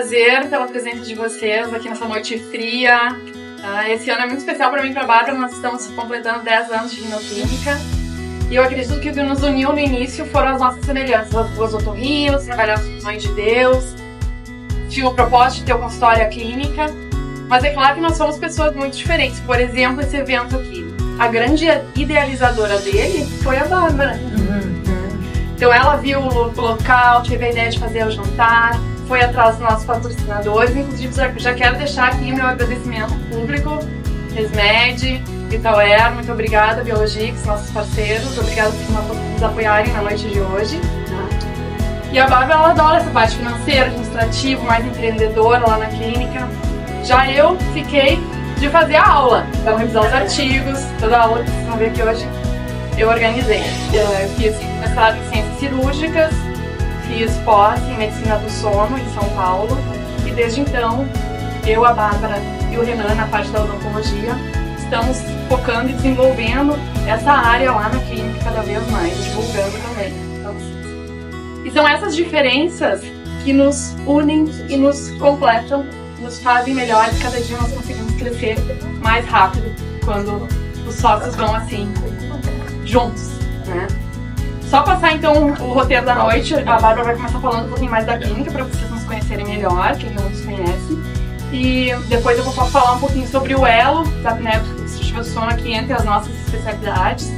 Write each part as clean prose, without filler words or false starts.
prazer pela presença de vocês aqui nessa noite fria. Esse ano é muito especial para mim e para a Bárbara, nós estamos completando 10 anos de rinoclínica. E eu acredito que o que nos uniu no início foram as nossas semelhanças. As duas otorrinos, trabalhar as funções de Deus, tinha o propósito de ter uma história clínica. Mas é claro que nós somos pessoas muito diferentes. Por exemplo, esse evento aqui. A grande idealizadora dele foi a Bárbara. Então ela viu o local, teve a ideia de fazer o jantar, foi atrás dos nossos patrocinadores. Inclusive já quero deixar aqui meu agradecimento público, Resmed, Vitauer, muito obrigada, Biologix, nossos parceiros, obrigada por nos apoiarem na noite de hoje. E a Bárbara, ela adora essa parte financeira, administrativa, mais empreendedora lá na clínica. Já eu fiquei de fazer a aula, então revisar os artigos, toda a aula que vocês vão ver aqui hoje, eu organizei. Eu fiz mestrado em ciências cirúrgicas, fiz pós em medicina do sono em São Paulo, e desde então, eu, a Bárbara e o Renan, na parte da odontologia, estamos focando e desenvolvendo essa área lá na clínica cada vez mais, divulgando também para vocês. E são essas diferenças que nos unem e nos completam, nos fazem melhores, cada dia nós conseguimos crescer mais rápido quando os sócios vão assim, juntos, né? Só passar então o roteiro da noite, a Bárbara vai começar falando um pouquinho mais da clínica para vocês nos conhecerem melhor, quem não nos conhece. E depois eu vou falar um pouquinho sobre o elo da apneia obstrutiva do sono aqui entre as nossas especialidades.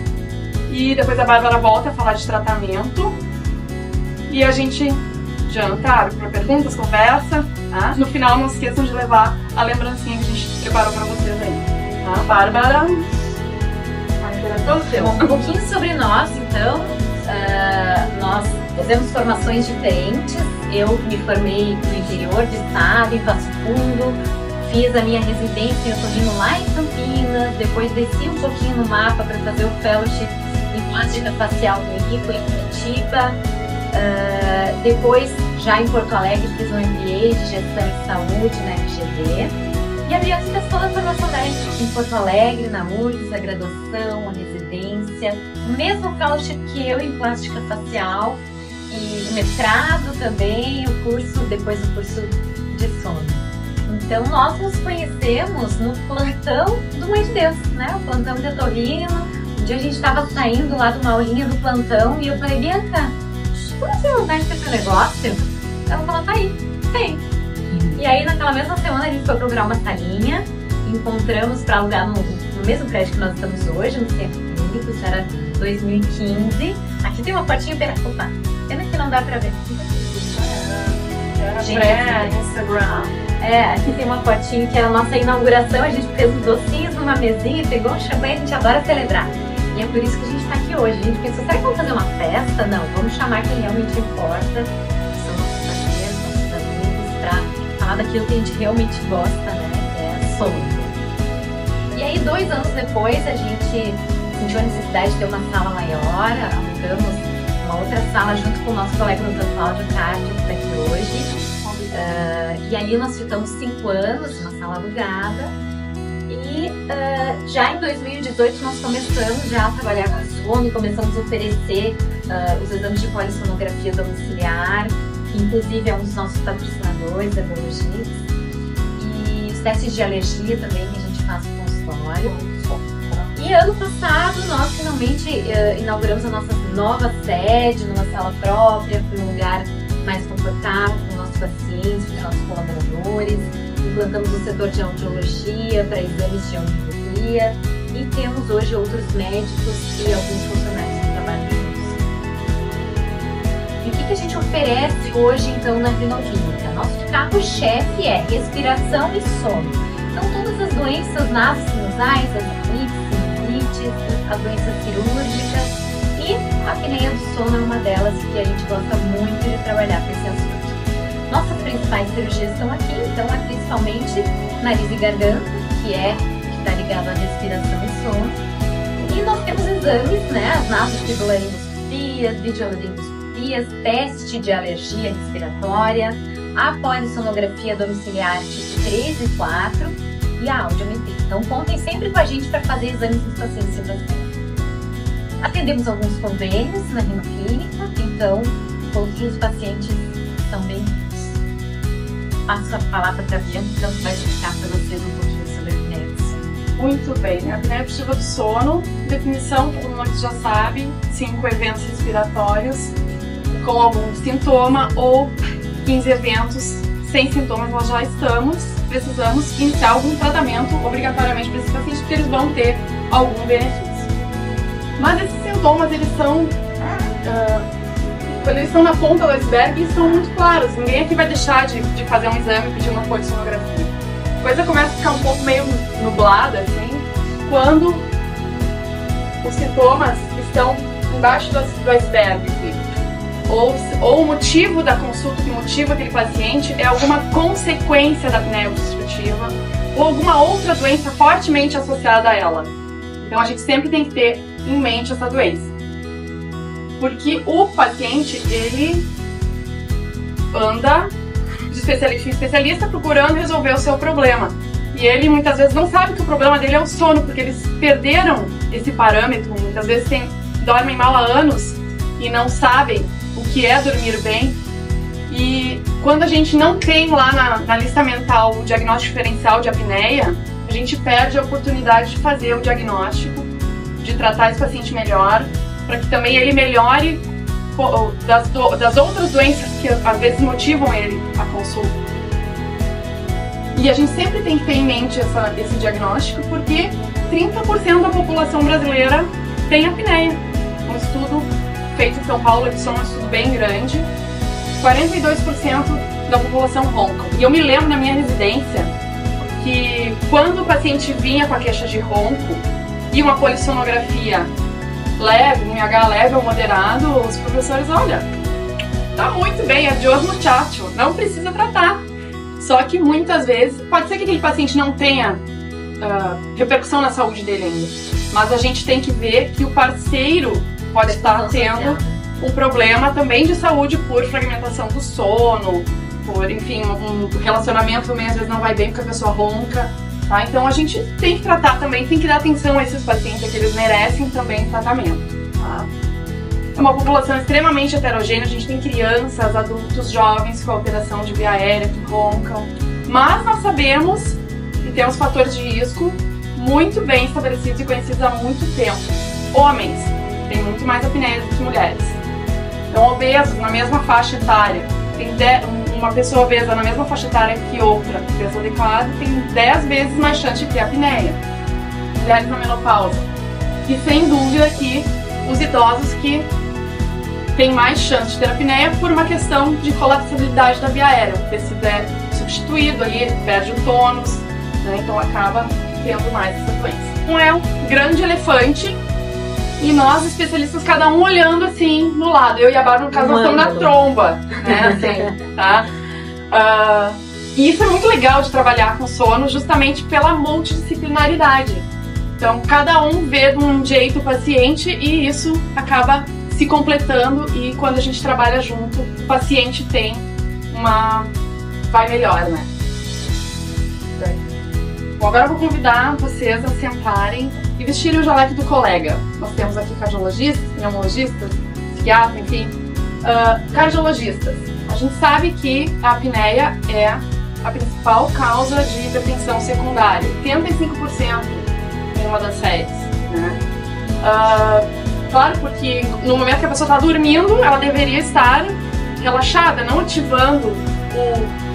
E depois a Bárbara volta a falar de tratamento. E a gente janta, abre para perguntas, conversa. Tá? No final não esqueçam de levar a lembrancinha que a gente preparou para vocês aí. Tá? Bárbara, um pouquinho sobre nós, então. Nós fizemos formações diferentes. Eu me formei no interior do estado, em Passo Fundo, fiz a minha residência em otorrino lá em Campinas, depois desci um pouquinho no mapa para fazer o fellowship em plástica facial no IFO, em Curitiba. Depois, já em Porto Alegre, fiz um MBA de gestão e saúde na FGV. E a Adriana fez toda a formação dela em Porto Alegre, na URGS, a graduação, a residência, o mesmo fellowship que eu em plástica facial, e o mestrado também, depois o curso de sono. Então nós nos conhecemos no plantão do Mãe de Deus, né? O plantão de otorrino. Um dia a gente estava saindo lá de uma aulinha do plantão e eu falei, Bianca, como você vai ter esse negócio? Ela falou, tá aí, tem. E aí naquela mesma semana a gente foi procurar uma salinha, encontramos para alugar no mesmo prédio que nós estamos hoje, no centro clínico, isso era 2015. Aqui tem uma fotinha opa, pena que não dá pra ver. Instagram. Aqui tem uma fotinho que era a nossa inauguração, a gente fez uns docinhos numa mesinha, pegou um champanhe, a gente adora celebrar. E é por isso que a gente tá aqui hoje. A gente pensou, será que vamos fazer uma festa? Não, vamos chamar quem realmente importa, que são nossos parceiros, nossos amigos, pra falar daquilo que a gente realmente gosta, né, que é sono. E aí 2 anos depois a gente sentiu a necessidade de ter uma sala maior, alugamos uma outra sala junto com o nosso colega no Cláudio Cardio, que está aqui hoje. E ali nós ficamos 5 anos, uma sala alugada. E já em 2018 nós começamos já a trabalhar com sono, começamos a oferecer os exames de polissonografia domiciliar, que inclusive é um dos nossos patrocinadores, a Biologix. E os testes de alergia também que a gente faz no consultório. E ano passado nós finalmente inauguramos a nossa nova sede, numa sala própria, para um lugar mais confortável para os nossos pacientes, para os nossos colaboradores. Implantamos o setor de audiologia para exames de audiologia e temos hoje outros médicos e alguns funcionários que trabalham juntos. E o que a gente oferece hoje então na rinoclínica? Nosso carro-chefe é respiração e sono. Então todas as doenças nasosinusais, as as doenças cirúrgicas e a apneia do sono é uma delas que a gente gosta muito de trabalhar com esse assunto. Nossas principais cirurgias estão aqui, então é principalmente nariz e garganta, que está ligado à respiração e sono. E nós temos exames, né, as nasofibrolaringoscopias, videolaringoscopias, teste de alergia respiratória, a polissonografia domiciliar tipo 3 e 4 e a audiometria. Então contem sempre com a gente para fazer exames nos pacientes brasileiros. Atendemos alguns convênios na rinoclínica, então todos os pacientes estão bem-vindos. passo a palavra para a Bianca, então vai explicar para vocês um pouquinho sobre a apneia do sono. Muito bem, a apneia obstrutiva do sono, definição, todo mundo já sabe, 5 eventos respiratórios com algum sintoma ou 15 eventos sem sintomas. Nós já precisamos iniciar algum tratamento obrigatoriamente para esses pacientes, porque eles vão ter algum benefício. Mas esses sintomas, eles são, quando eles estão na ponta do iceberg, eles são muito claros. Ninguém aqui vai deixar de fazer um exame e pedir uma polissonografia. A coisa começa a ficar um pouco meio nublada, assim, quando os sintomas estão embaixo do iceberg aqui. Ou o motivo da consulta, que motiva aquele paciente, é alguma consequência da apneia obstrutiva ou alguma outra doença fortemente associada a ela. Então a gente sempre tem que ter em mente essa doença. Porque o paciente, ele anda de especialista em especialista procurando resolver o seu problema. E ele muitas vezes não sabe que o problema dele é o sono, porque eles perderam esse parâmetro. Muitas vezes dormem mal há anos e não sabem o que é dormir bem. E quando a gente não tem lá na lista mental o diagnóstico diferencial de apneia, a gente perde a oportunidade de fazer o diagnóstico, de tratar esse paciente melhor, para que também ele melhore das outras doenças que às vezes motivam ele a consulta. E a gente sempre tem que ter em mente esse diagnóstico, porque 30% da população brasileira tem apneia. Um estudo feito em São Paulo, é um estudo bem grande, 42% da população ronca. E eu me lembro na minha residência que quando o paciente vinha com a queixa de ronco e uma polissonografia leve, um IH leve ou moderado, os professores, olha, tá muito bem, é Dios muchacho, não precisa tratar. Só que muitas vezes, pode ser que aquele paciente não tenha repercussão na saúde dele ainda, mas a gente tem que ver que o parceiro pode estar tendo um problema também de saúde por fragmentação do sono, por, enfim, um relacionamento também às vezes não vai bem porque a pessoa ronca, tá? Então a gente tem que tratar também, tem que dar atenção a esses pacientes, que eles merecem também tratamento, tá? É uma população extremamente heterogênea, a gente tem crianças, adultos, jovens com alteração de via aérea que roncam, mas nós sabemos que temos fatores de risco muito bem estabelecidos e conhecidos há muito tempo. Homens têm muito mais apneia do que mulheres. Então, obesos na mesma faixa etária, uma pessoa obesa na mesma faixa etária que outra, peso adequado, tem 10 vezes mais chance de ter apneia. Mulheres na menopausa. E sem dúvida que os idosos que têm mais chance de ter apneia por uma questão de colapsabilidade da via aérea. O tecido é substituído ali, ele perde o tônus, né? Então acaba tendo mais essa doença. Então é um grande elefante. E nós, especialistas, cada um olhando assim no lado. Eu e a Bárbara, no caso, nós estamos na tromba, né? Assim, tá? E isso é muito legal de trabalhar com sono, justamente pela multidisciplinaridade. Então, cada um vê de um jeito o paciente e isso acaba se completando. E quando a gente trabalha junto, o paciente tem vai melhor, né? Bom, agora eu vou convidar vocês a sentarem e vestirem o jaleco do colega. Nós temos aqui cardiologistas, pneumologistas, psiquiatras, enfim. Cardiologistas. A gente sabe que a apneia é a principal causa de hipertensão secundária. 85% em uma das séries, né? Claro, porque no momento que a pessoa está dormindo, ela deveria estar relaxada, não ativando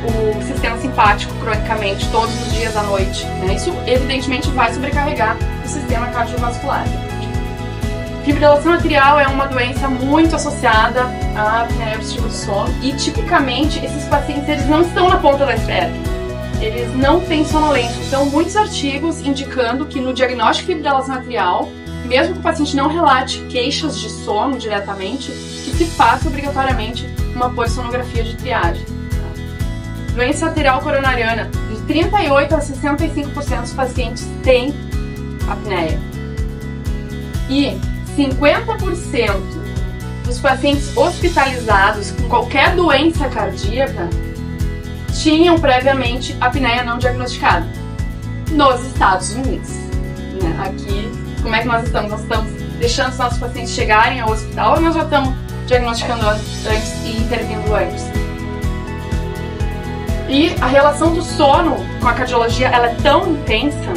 o sistema simpático cronicamente todos os dias à noite, né? Isso evidentemente vai sobrecarregar o sistema cardiovascular. Fibrilação atrial é uma doença muito associada à apneia obstrutiva do sono e tipicamente esses pacientes eles não estão na ponta do iceberg, eles não têm sonolência. Então muitos artigos indicando que no diagnóstico de fibrilação atrial, mesmo que o paciente não relate queixas de sono diretamente, que se faça obrigatoriamente uma polissonografia de triagem. Doença arterial coronariana, de 38% a 65% dos pacientes têm apneia. E 50% dos pacientes hospitalizados com qualquer doença cardíaca tinham previamente apneia não diagnosticada nos Estados Unidos. Aqui, como é que nós estamos? Nós estamos deixando os nossos pacientes chegarem ao hospital ou nós já estamos diagnosticando antes e intervindo antes? E a relação do sono com a cardiologia ela é tão intensa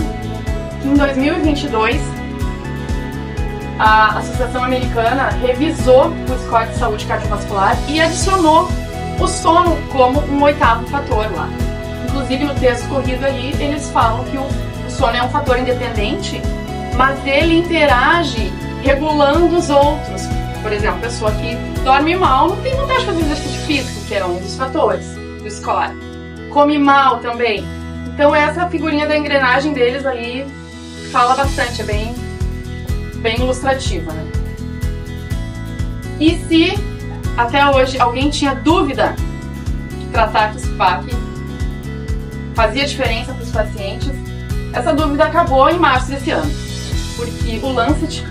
que em 2022 a Associação Americana revisou o score de saúde cardiovascular e adicionou o sono como um 8º fator lá. Inclusive no texto corrido ali eles falam que o sono é um fator independente, mas ele interage regulando os outros. Por exemplo, a pessoa que dorme mal não tem vontade de fazer exercício físico, que é um dos fatores do score. Come mal também. Então essa figurinha da engrenagem deles ali fala bastante, é bem ilustrativa, né? E se até hoje alguém tinha dúvida que tratar TUSPAC fazia diferença para os pacientes, essa dúvida acabou em março desse ano, porque o Lancet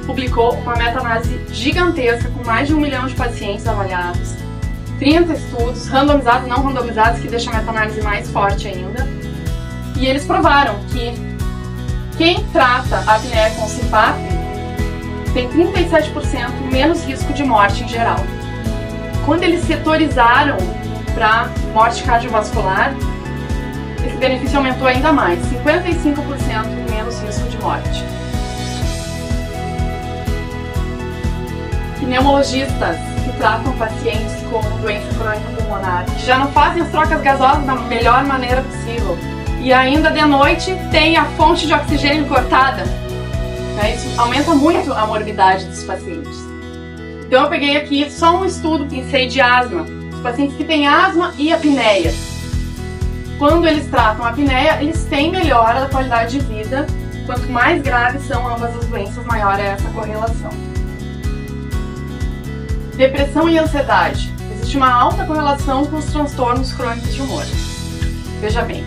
publicou uma meta-análise gigantesca com mais de 1 milhão de pacientes avaliados, 30 estudos, randomizados e não randomizados, que deixa a meta-análise mais forte ainda, e eles provaram que quem trata a apneia com CPAP tem 37% menos risco de morte em geral. Quando eles setorizaram para morte cardiovascular, esse benefício aumentou ainda mais, 55% menos risco de morte. Pneumologistas que tratam pacientes com doença crônica pulmonar, que já não fazem as trocas gasosas da melhor maneira possível, e ainda de noite tem a fonte de oxigênio cortada, né? Isso aumenta muito a morbidade dos pacientes. Então eu peguei aqui só um estudo, pensei de asma, os pacientes que têm asma e apneia. Quando eles tratam a apneia, eles têm melhora da qualidade de vida. Quanto mais graves são ambas as doenças, maior é essa correlação. Depressão e ansiedade. Existe uma alta correlação com os transtornos crônicos de humor. Veja bem,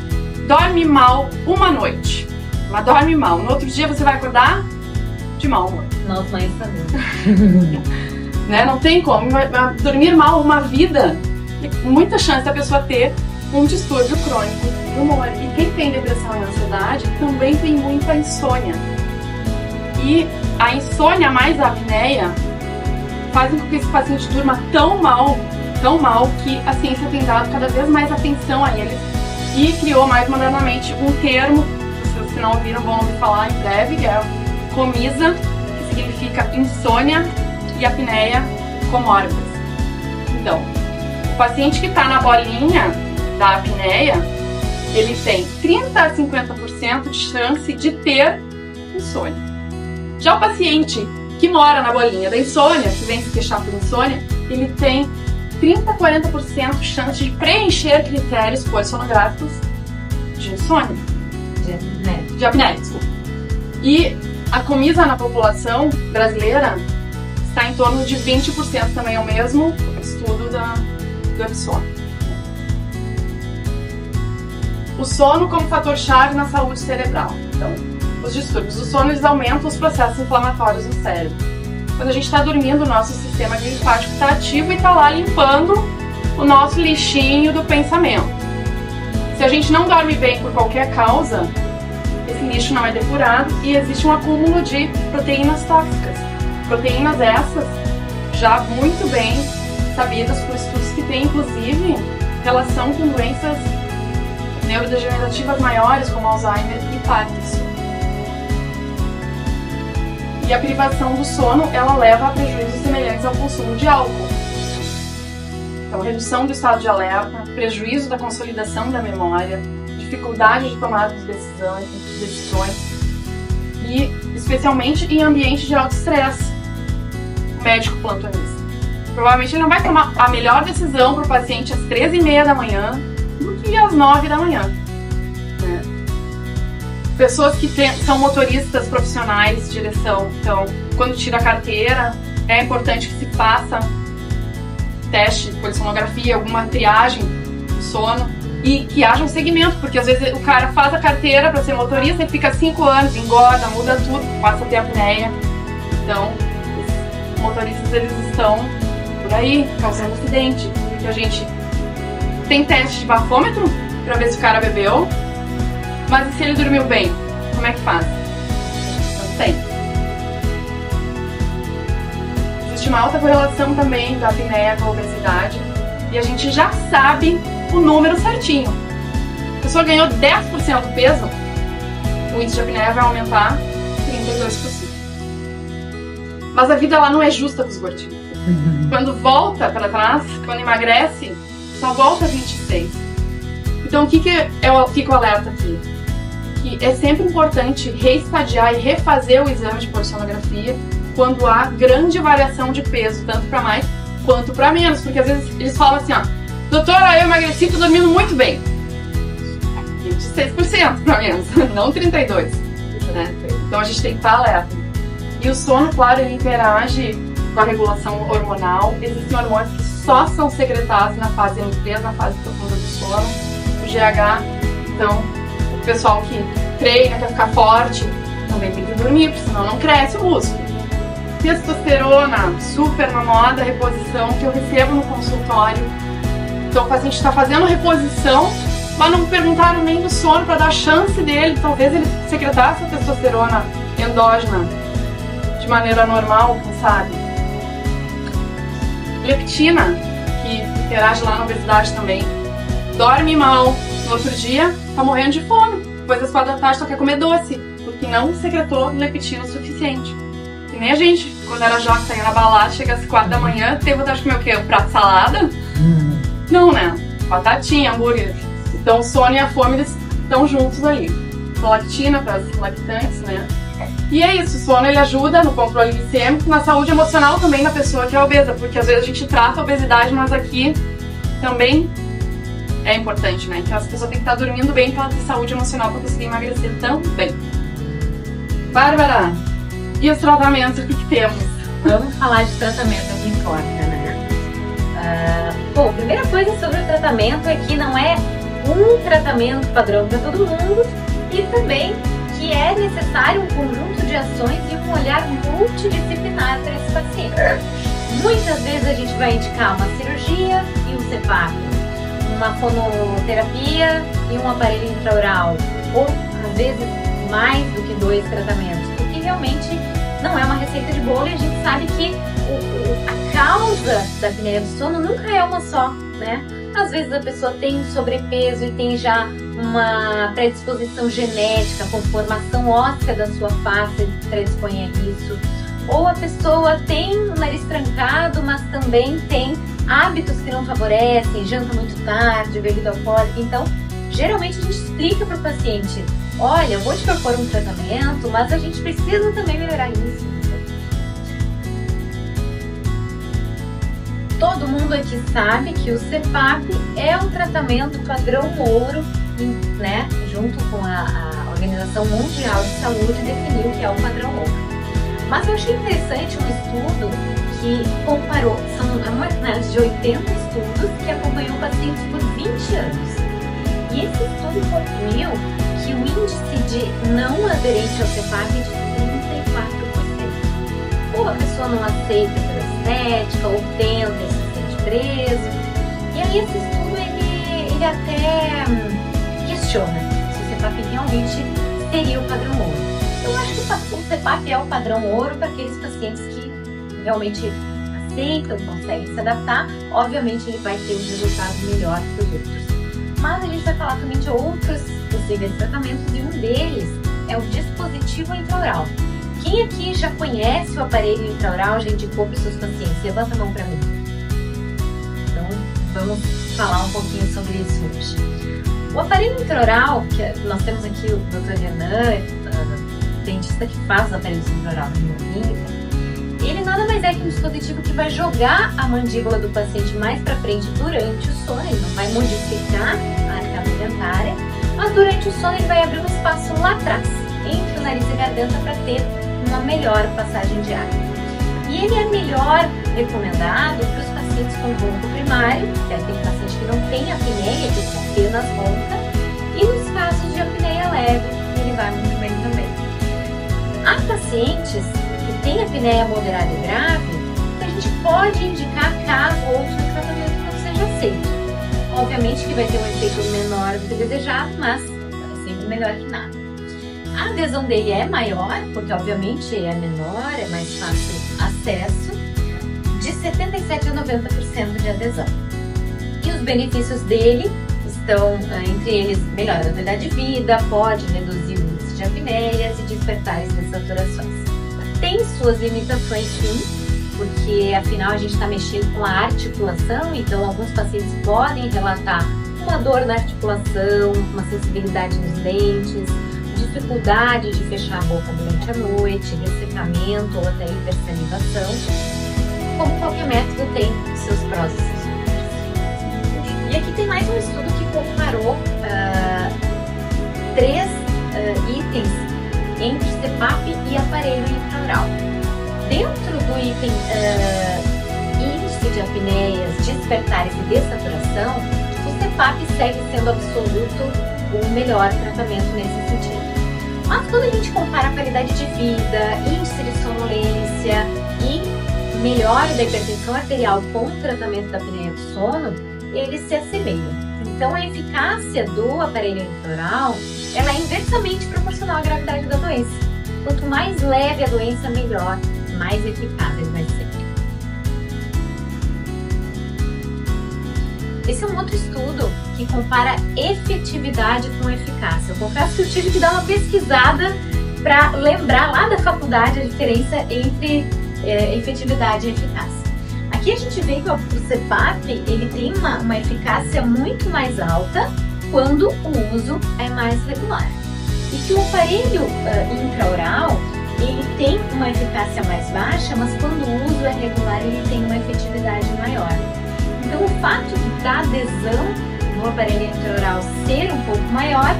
dorme mal uma noite, mas dorme mal. No outro dia você vai acordar de mau humor. Nós mães sabemos. Né? Não tem como. Dormir mal uma vida, tem muita chance da pessoa ter um distúrbio crônico do humor. E quem tem depressão e ansiedade também tem muita insônia. E a insônia mais a apneia fazem com que esse paciente durma tão mal, que a ciência tem dado cada vez mais atenção a eles e criou mais modernamente um termo, se vocês não ouviram, vão ouvir falar em breve, que é COMISA, que significa insônia e apneia comórbidas. Então, o paciente que está na bolinha da apneia, ele tem 30 a 50% de chance de ter insônia. Já o paciente que mora na bolinha da insônia, que vem se queixar por insônia, ele tem 30 a 40% de chance de preencher critérios polissonográficos de insônia. De apneia, desculpa. E a COMISA na população brasileira está em torno de 20%, também é o mesmo estudo do EPSON. O sono como fator-chave na saúde cerebral. Então, os distúrbios do sono, eles aumentam os processos inflamatórios no cérebro. Quando a gente está dormindo, o nosso sistema linfático está ativo e está lá limpando o nosso lixinho do pensamento. Se a gente não dorme bem por qualquer causa, esse lixo não é depurado e existe um acúmulo de proteínas tóxicas. Proteínas essas já muito bem sabidas por estudos que têm, inclusive, relação com doenças neurodegenerativas maiores, como Alzheimer e Parkinson. E a privação do sono, ela leva a prejuízos semelhantes ao consumo de álcool. Então, redução do estado de alerta, prejuízo da consolidação da memória, dificuldade de tomada de decisões e, especialmente, em ambiente de alto estresse. O médico plantonista. Provavelmente ele não vai tomar a melhor decisão para o paciente às 13h30 da manhã do que às 9 da manhã. Pessoas que são motoristas profissionais de direção, então, quando tira a carteira, é importante que se faça teste de polissonografia, alguma triagem do sono e que haja um segmento, porque às vezes o cara faz a carteira para ser motorista e fica 5 anos, engorda, muda tudo, passa a ter apneia. Então, os motoristas, eles estão por aí causando acidente, porque a gente tem teste de bafômetro para ver se o cara bebeu. Mas e se ele dormiu bem? Como é que faz? Não tem. Existe uma alta correlação também da apneia com a obesidade. E a gente já sabe o número certinho. A pessoa ganhou 10% do peso, o índice de apneia vai aumentar 32%. Mas a vida lá não é justa com os gordinhos. Quando volta para trás, quando emagrece, só volta 26. Então o que eu fico alerta aqui? Que é sempre importante reestadiar e refazer o exame de polissonografia quando há grande variação de peso, tanto para mais quanto para menos. Porque às vezes eles falam assim, ó, doutora, eu emagreci, tô dormindo muito bem. 26% para menos, não 32%. Né? Então a gente tem que estar alerta. E o sono, claro, ele interage com a regulação hormonal. Existem hormônios que só são secretados na fase M3, na fase profunda do sono. O GH, então, o pessoal que treina, quer ficar forte, também tem que dormir, porque senão não cresce o músculo. Testosterona, super na moda, reposição, que eu recebo no consultório. Então o paciente está fazendo reposição, mas não me perguntaram nem do sono para dar chance dele, talvez ele secretasse a testosterona endógena de maneira normal, quem sabe. Leptina, que interage lá na obesidade também. Dorme mal, no outro dia tá morrendo de fome. Depois das 4 da tarde só quer comer doce, porque não secretou leptina o suficiente. Que nem a gente, quando era jovem, saía na balada, chega às 4 da manhã, tem vontade de comer o quê? Um prato de salada? Não, né? Batatinha, hambúrguer. Então o sono e a fome, eles estão juntos ali. Prolactina para as lactantes, né? E é isso, o sono ele ajuda no controle glicêmico, na saúde emocional também da pessoa que é obesa, porque às vezes a gente trata a obesidade, mas aqui também é importante, né? Então essa pessoa tem que estar dormindo bem para ela ter saúde emocional para conseguir emagrecer também. Bárbara, e os tratamentos, o que temos? Vamos falar de tratamento, é o que importa, né? Bom, a primeira coisa sobre o tratamento é que não é um tratamento padrão para todo mundo e também que é necessário um conjunto de ações e um olhar multidisciplinar para esse paciente. Muitas vezes a gente vai indicar uma cirurgia e um CPAP, uma fonoterapia e um aparelho intraoral, ou às vezes mais do que 2 tratamentos, porque realmente não é uma receita de bolo e a gente sabe que a causa da apneia do sono nunca é uma só, né? Às vezes a pessoa tem sobrepeso e tem já uma predisposição genética, com formação óssea da sua face predispõe a isso. Ou a pessoa tem o nariz trancado, mas também tem hábitos que não favorecem, janta muito tarde, bebida alcoólica. Então, geralmente a gente explica para o paciente, olha, eu vou te propor um tratamento, mas a gente precisa também melhorar isso. Todo mundo aqui sabe que o CPAP é um tratamento padrão ouro, né? Junto com a Organização Mundial de Saúde definiu que é o padrão ouro. Mas eu achei interessante um estudo que comparou, é uma análise de 80 estudos que acompanhou pacientes por 20 anos. E esse estudo concluiu que o índice de não aderência ao CPAP é de 34%. Ou a pessoa não aceita pela estética, ou tenta e se sente preso. E aí esse estudo ele até questiona se o CPAP realmente seria o padrão ouro. Eu acho que o CPAP é o padrão ouro para aqueles pacientes que realmente aceitam, conseguem se adaptar. Obviamente ele vai ter um resultado melhor que os outros. Mas a gente vai falar também de outros possíveis tratamentos e um deles é o dispositivo intraoral. Quem aqui já conhece o aparelho intraoral, já indicou para os seus pacientes? Levanta a mão para mim. Então, vamos falar um pouquinho sobre isso hoje. O aparelho intraoral, que nós temos aqui o Dr. Renan, dentista que faz o aparelho intraoral na clínica, ele nada mais é que um dispositivo que vai jogar a mandíbula do paciente mais para frente durante o sono. Ele não vai modificar a arcada dentária, mas durante o sono ele vai abrir um espaço lá atrás, entre o nariz e a garganta, para ter uma melhor passagem de ar. E ele é melhor recomendado para os pacientes com ronco primário, que é aquele paciente que não tem apneia, que apenas ronca, e nos casos de apneia leve, ele vai muito bem também. Há pacientes que têm apneia moderada e grave, que a gente pode indicar caso outro tratamento não seja aceito. Obviamente que vai ter um efeito menor do que desejado, mas é sempre melhor que nada. A adesão dele é maior, porque obviamente é menor, é mais fácil acesso, de 77% a 90% de adesão. E os benefícios dele Então, entre eles, melhora a qualidade de vida, pode reduzir o índice de apneias e despertar as dessaturações. Tem suas limitações, sim, porque afinal a gente está mexendo com a articulação, então alguns pacientes podem relatar uma dor na articulação, uma sensibilidade nos dentes, dificuldade de fechar a boca durante a noite, ressecamento ou até hipersalivação. Como qualquer método tem seus prós e seus contras. E aqui tem mais um estudo que comparou 3 itens entre CPAP e aparelho intraoral. Dentro do item índice de apneias, despertares e dessaturação, o CPAP segue sendo absoluto o melhor tratamento nesse sentido. Mas quando a gente compara a qualidade de vida, índice de sonolência e melhora da hipertensão arterial com o tratamento da apneia do sono, eles se assemelham. Então a eficácia do aparelho intraoral ela é inversamente proporcional à gravidade da doença. Quanto mais leve a doença, melhor, mais eficaz ele vai ser. Esse é um outro estudo que compara efetividade com eficácia. Eu confesso que eu tive que dar uma pesquisada para lembrar lá da faculdade a diferença entre efetividade e eficácia. Aqui a gente vê que o CPAP ele tem uma eficácia muito mais alta quando o uso é mais regular. E que o aparelho intraoral ele tem uma eficácia mais baixa, mas quando o uso é regular ele tem uma efetividade maior. Então o fato da adesão no aparelho intraoral ser um pouco maior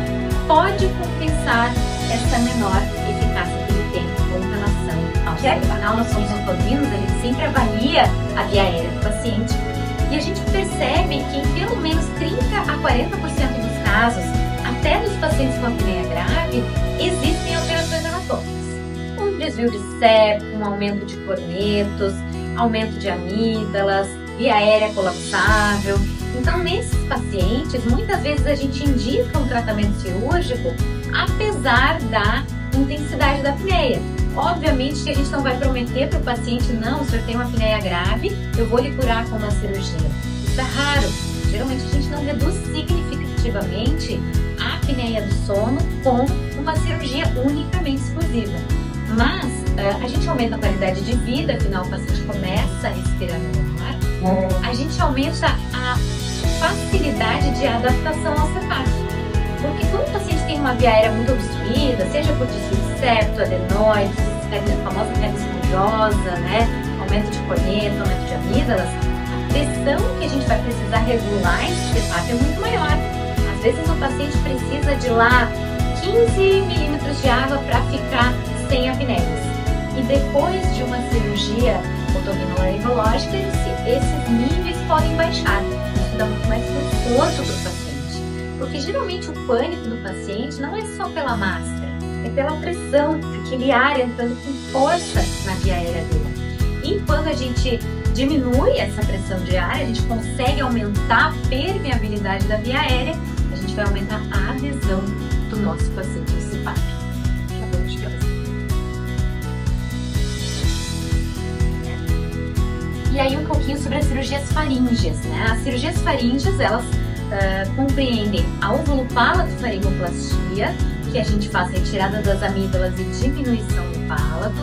pode compensar essa menor eficácia que ele tem com relação ao cerebral. Afinal, nós somos otorrinos, a gente sempre avalia a via aérea do paciente e a gente percebe que em pelo menos 30 a 40% dos casos, até nos pacientes com apneia grave, existem alterações anatômicas. Um desvio de septo, um aumento de cornetos, aumento de amígdalas, via aérea colapsável. Então, nesses pacientes, muitas vezes a gente indica um tratamento cirúrgico, apesar da intensidade da apneia. Obviamente que a gente não vai prometer para o paciente, não, o senhor tem uma apneia grave, eu vou lhe curar com uma cirurgia. Isso é raro. Geralmente a gente não reduz significativamente a apneia do sono com uma cirurgia unicamente exclusiva. Mas a gente aumenta a qualidade de vida, afinal o paciente começa a respirar melhor, a gente aumenta a facilidade de adaptação ao CPAP. Porque quando o paciente tem uma via aérea muito obstruída, seja por desvio de septo, adenoides, a famosa pele esponjosa, né, aumento de corneto, aumento de amígdalas, a pressão que a gente vai precisar regular esse CPAP é muito maior. Às vezes o paciente precisa de lá 15 milímetros de água para ficar sem apneias. E depois de uma cirurgia otorrinolaringológica, esses níveis podem baixar. Isso dá muito mais conforto para o paciente. Porque geralmente o pânico do paciente não é só pela máscara, é pela pressão, aquele ar entrando com força na via aérea dele. E quando a gente diminui essa pressão de ar, a gente consegue aumentar a permeabilidade da via aérea, a gente vai aumentar a adesão do nosso paciente ao CPAP. E aí um pouquinho sobre as cirurgias faríngeas, né? As cirurgias faríngeas, elas compreendem a óvulo-palato-faringoplastia, que a gente faz retirada das amígdalas e diminuição do palato,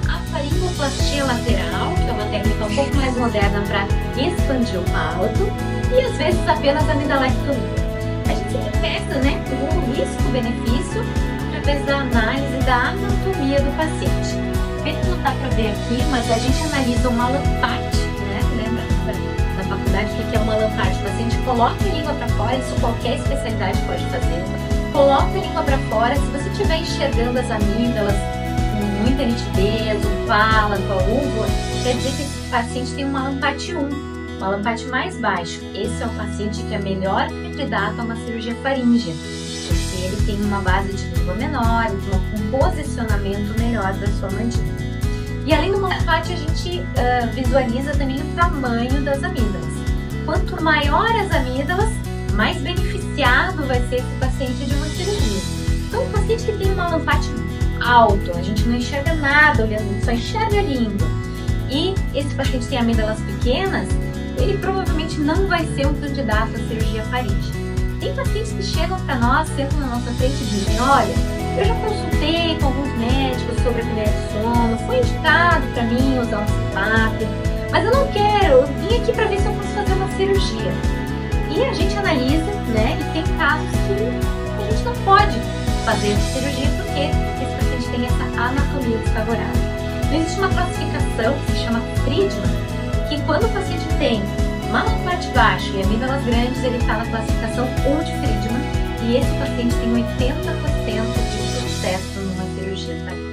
a faringoplastia lateral, que é uma técnica um pouco mais moderna para expandir o palato, e às vezes apenas a amidalectomia. A gente sempre pesa, né, o risco-benefício através da análise da anatomia do paciente. Não dá para ver aqui, mas a gente analisa uma lampate, né? Lembra da faculdade o que é uma lampate? O paciente coloca a língua para fora, isso qualquer especialidade pode fazer. Coloca a língua para fora, se você estiver enxergando as amígdalas com muita nitidez, o palato, a úvula, quer dizer que esse paciente tem uma lampate 1, uma lampate mais baixo. Esse é o paciente que é melhor candidato a uma cirurgia faríngea, porque ele tem uma base de língua menor, um posicionamento melhor da sua mandíbula. E além do lampate, a gente visualiza também o tamanho das amígdalas. Quanto maior as amígdalas, mais beneficiado vai ser esse paciente de uma cirurgia. Então, o paciente que tem uma lampate alto, a gente não enxerga nada olhando, só enxerga a língua, e esse paciente tem amígdalas pequenas, ele provavelmente não vai ser um candidato à cirurgia faríngea. Tem pacientes que chegam para nós, sentam na nossa frente e dizem: olha, eu já consultei com alguns médicos sobre a apneia do sono, foi indicado para mim usar um CPAP, mas eu não quero, eu vim aqui para ver se eu posso fazer uma cirurgia. E a gente analisa, né, e tem casos que a gente não pode fazer cirurgia porque esse paciente tem essa anatomia desfavorável. Então existe uma classificação que se chama Friedman, que quando o paciente tem mama-parte baixo e amígdalas grandes, ele está na classificação 1 de Friedman, e esse paciente tem 80% de sucesso numa cirurgia tardia.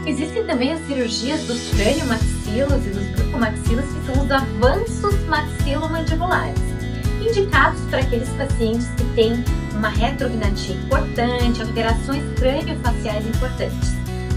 Existem também as cirurgias dos crânio-maxilos e dos brucomaxilos, que são os avanços maxilomandibulares, indicados para aqueles pacientes que têm uma retrognatia importante, alterações crânio-faciais importantes.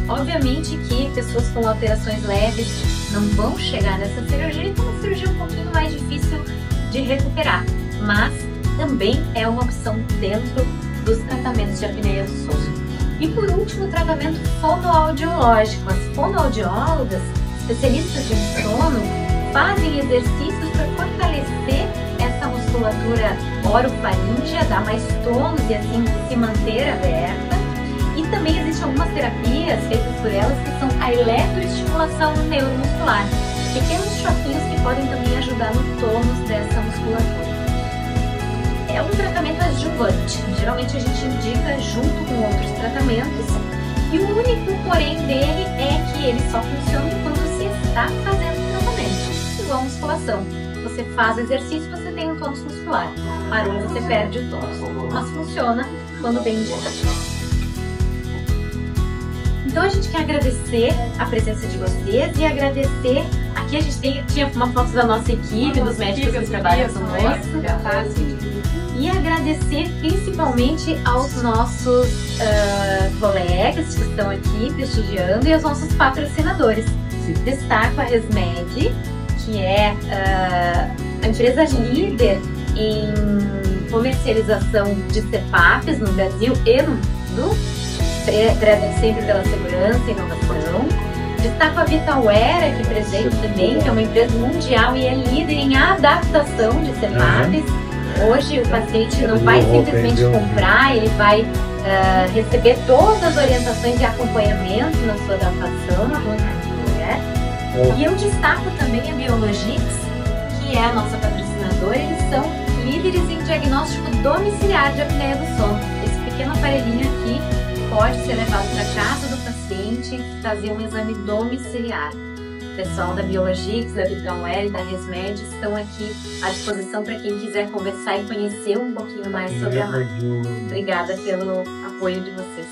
Obviamente que pessoas com alterações leves não vão chegar nessa cirurgia, então é uma cirurgia um pouquinho mais difícil de recuperar, mas também é uma opção dentro dos tratamentos de apneia do sono. E por último, o tratamento fonoaudiológico. As fonoaudiólogas, especialistas em sono, fazem exercícios para fortalecer essa musculatura orofaríngea, dar mais tônus e assim se manter aberta. E também existem algumas terapias feitas por elas que são a eletroestimulação neuromuscular, pequenos choquinhos que podem também ajudar no tônus dessa musculatura. É um tratamento adjuvante, geralmente a gente indica junto com outros tratamentos, e o único porém dele é que ele só funciona quando se está fazendo tratamento, igual a musculação. Você faz exercício, você tem um tônus muscular, parou, você perde o tônus, mas funciona quando bem indicado. Então a gente quer agradecer a presença de vocês e agradecer, aqui a gente tinha uma foto da nossa equipe, dos médicos que trabalham conosco, e agradecer principalmente aos nossos colegas que estão aqui prestigiando e aos nossos patrocinadores. Destaco a ResMed, que é a empresa líder em comercialização de CPAPs no Brasil e no mundo. Prezam sempre pela segurança e inovação. Destaco a Vitalware aqui presente também, que é uma empresa mundial e é líder em adaptação de CPAPs. Hoje o paciente não vai simplesmente comprar, ele vai receber todas as orientações e acompanhamento na sua adaptação na Vitalware. E eu destaco também a Biologix, que é a nossa patrocinadora. Eles são líderes em diagnóstico domiciliar de apneia do sono. Esse pequeno aparelhinho aqui pode ser levado para casa do paciente e fazer um exame domiciliar. O pessoal da Biologix, da Vitalware e da ResMed estão aqui à disposição para quem quiser conversar e conhecer um pouquinho mais sobre a marca. Obrigada pelo apoio de vocês.